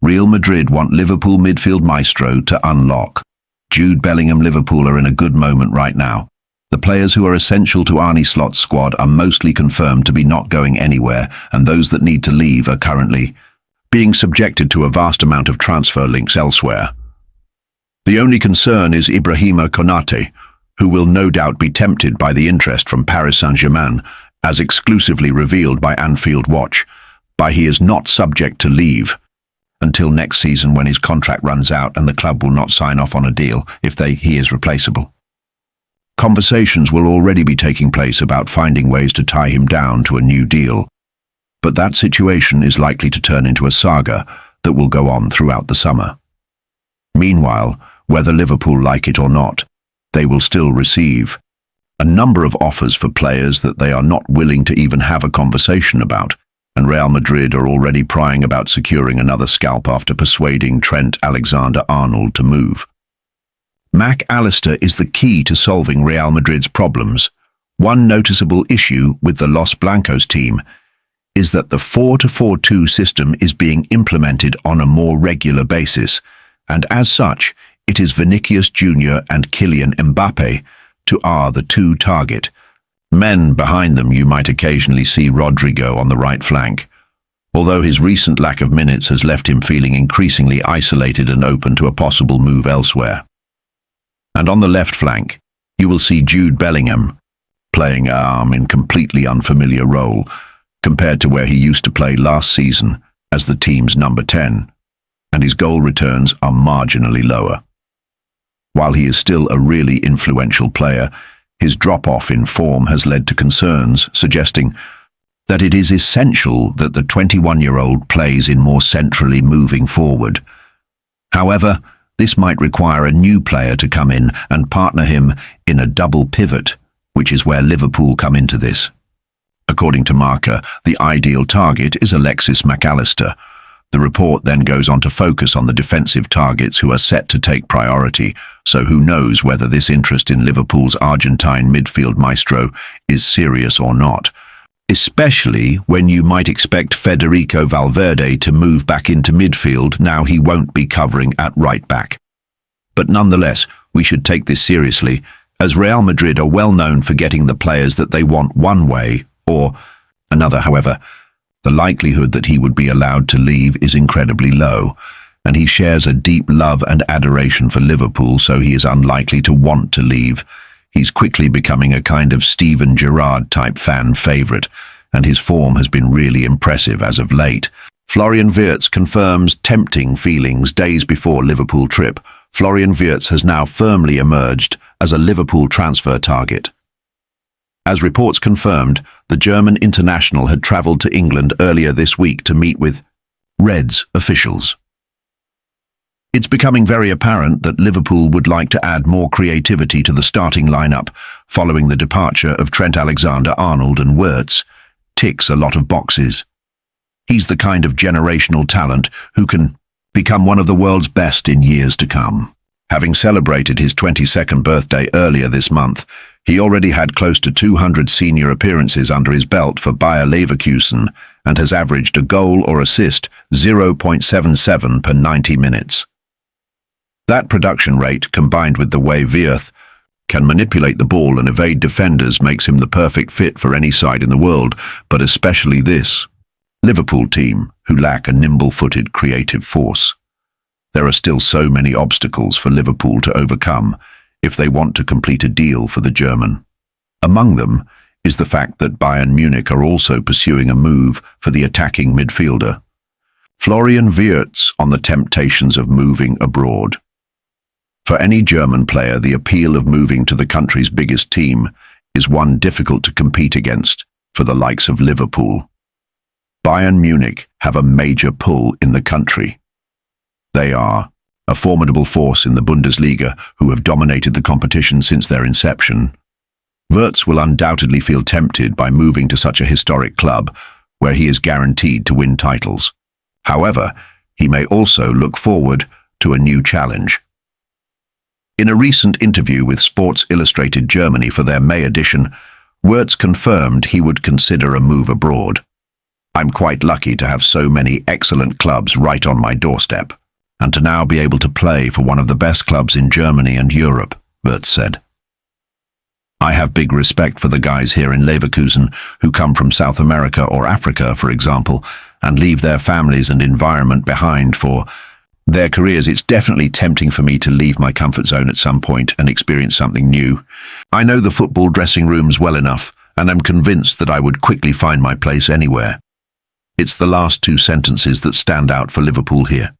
Real Madrid want Liverpool midfield maestro to unlock. Jude Bellingham. Liverpool are in a good moment right now. The players who are essential to Arne Slot's squad are mostly confirmed to be not going anywhere, and those that need to leave are currently being subjected to a vast amount of transfer links elsewhere. The only concern is Ibrahima Konate, who will no doubt be tempted by the interest from Paris Saint-Germain, as exclusively revealed by Anfield Watch, but he is not subject to leave until next season when his contract runs out and the club will not sign off on a deal if he is replaceable. Conversations will already be taking place about finding ways to tie him down to a new deal, but that situation is likely to turn into a saga that will go on throughout the summer. Meanwhile, whether Liverpool like it or not, they will still receive a number of offers for players that they are not willing to even have a conversation about, and Real Madrid are already prying about securing another scalp after persuading Trent Alexander-Arnold to move. Mac Allister is the key to solving Real Madrid's problems. One noticeable issue with the Los Blancos team is that the 4-4-2 system is being implemented on a more regular basis, and as such, it is Vinicius Jr. and Kylian Mbappe to are the two target men. Behind them you might occasionally see Rodrigo on the right flank, although his recent lack of minutes has left him feeling increasingly isolated and open to a possible move elsewhere. And on the left flank, you will see Jude Bellingham playing in completely unfamiliar role compared to where he used to play last season as the team's number 10, and his goal returns are marginally lower. While he is still a really influential player, his drop-off in form has led to concerns, suggesting that it is essential that the 21-year-old plays in more centrally moving forward. However, this might require a new player to come in and partner him in a double pivot, which is where Liverpool come into this. According to Marca, the ideal target is Alexis Mac Allister. The report then goes on to focus on the defensive targets who are set to take priority, so who knows whether this interest in Liverpool's Argentine midfield maestro is serious or not, especially when you might expect Federico Valverde to move back into midfield now he won't be covering at right back. But nonetheless, we should take this seriously, as Real Madrid are well known for getting the players that they want one way or another. However, the likelihood that he would be allowed to leave is incredibly low, and he shares a deep love and adoration for Liverpool, so he is unlikely to want to leave. He's quickly becoming a kind of Steven Gerrard-type fan favourite, and his form has been really impressive as of late. Florian Wirtz confirms tempting feelings days before Liverpool trip. Florian Wirtz has now firmly emerged as a Liverpool transfer target. As reports confirmed, the German international had travelled to England earlier this week to meet with Reds officials. It's becoming very apparent that Liverpool would like to add more creativity to the starting lineup following the departure of Trent Alexander-Arnold, and Wirtz ticks a lot of boxes. He's the kind of generational talent who can become one of the world's best in years to come. Having celebrated his 22nd birthday earlier this month, he already had close to 200 senior appearances under his belt for Bayer Leverkusen and has averaged a goal or assist 0.77 per 90 minutes. That production rate, combined with the way Wirtz can manipulate the ball and evade defenders, makes him the perfect fit for any side in the world, but especially this Liverpool team, who lack a nimble-footed creative force. There are still so many obstacles for Liverpool to overcome if they want to complete a deal for the German. Among them is the fact that Bayern Munich are also pursuing a move for the attacking midfielder. Florian Wirtz on the temptations of moving abroad. For any German player, the appeal of moving to the country's biggest team is one difficult to compete against for the likes of Liverpool. Bayern Munich have a major pull in the country. They are a formidable force in the Bundesliga who have dominated the competition since their inception. Wirtz will undoubtedly feel tempted by moving to such a historic club where he is guaranteed to win titles. However, he may also look forward to a new challenge. In a recent interview with Sports Illustrated Germany for their May edition, Wirtz confirmed he would consider a move abroad. I'm quite lucky to have so many excellent clubs right on my doorstep, and to now be able to play for one of the best clubs in Germany and Europe, Wirtz said. I have big respect for the guys here in Leverkusen who come from South America or Africa, for example, and leave their families and environment behind for their careers. It's definitely tempting for me to leave my comfort zone at some point and experience something new. I know the football dressing rooms well enough, and I'm convinced that I would quickly find my place anywhere. It's the last two sentences that stand out for Liverpool here.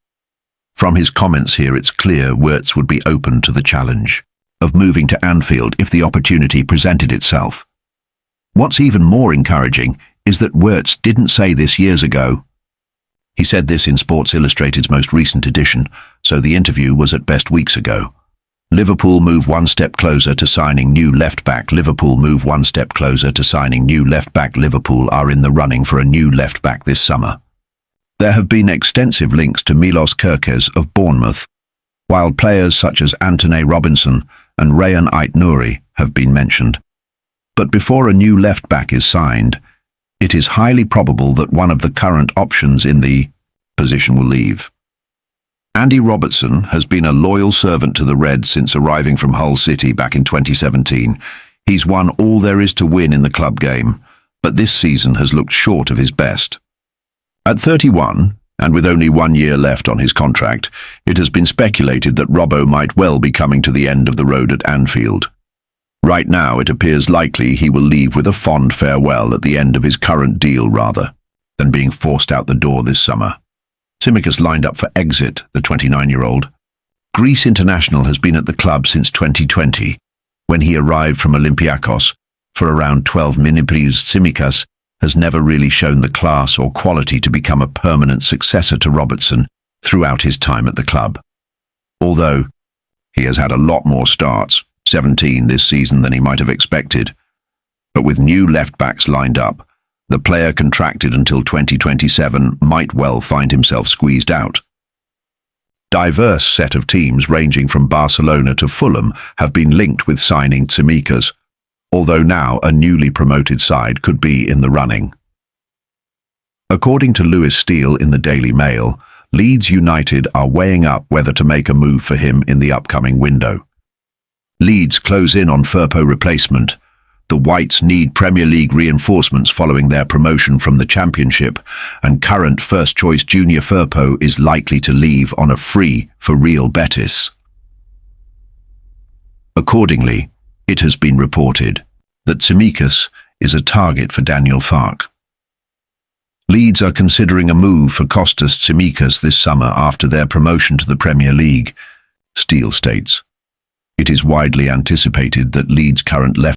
From his comments here, it's clear Wirtz would be open to the challenge of moving to Anfield if the opportunity presented itself. What's even more encouraging is that Wirtz didn't say this years ago. He said this in Sports Illustrated's most recent edition, so the interview was at best weeks ago. Liverpool move one step closer to signing new left-back. Liverpool move one step closer to signing new left-back. Liverpool are in the running for a new left-back this summer. There have been extensive links to Milos Kerkez of Bournemouth, while players such as Anthony Robinson and Rayhan Ait-Nouri have been mentioned. But before a new left-back is signed, it is highly probable that one of the current options in the position will leave. Andy Robertson has been a loyal servant to the Reds since arriving from Hull City back in 2017. He's won all there is to win in the club game, but this season has looked short of his best. At 31, and with only 1 year left on his contract, it has been speculated that Robbo might well be coming to the end of the road at Anfield. Right now, it appears likely he will leave with a fond farewell at the end of his current deal rather than being forced out the door this summer. Tsimikas lined up for exit, the 29-year-old. Greece international has been at the club since 2020, when he arrived from Olympiakos for around 12 minutes. Tsimikas has never really shown the class or quality to become a permanent successor to Robertson throughout his time at the club. Although he has had a lot more starts, 17 this season, than he might have expected. But with new left-backs lined up, the player contracted until 2027 might well find himself squeezed out. Diverse set of teams ranging from Barcelona to Fulham have been linked with signing Tsimikas, although now a newly promoted side could be in the running. According to Lewis Steele in the Daily Mail, Leeds United are weighing up whether to make a move for him in the upcoming window. Leeds close in on Firpo replacement. The Whites need Premier League reinforcements following their promotion from the Championship, and current first-choice Junior Firpo is likely to leave on a free for Real Betis. Accordingly, it has been reported that Tsimikas is a target for Daniel Farke. Leeds are considering a move for Kostas Tsimikas this summer after their promotion to the Premier League, Steele states. It is widely anticipated that Leeds' current left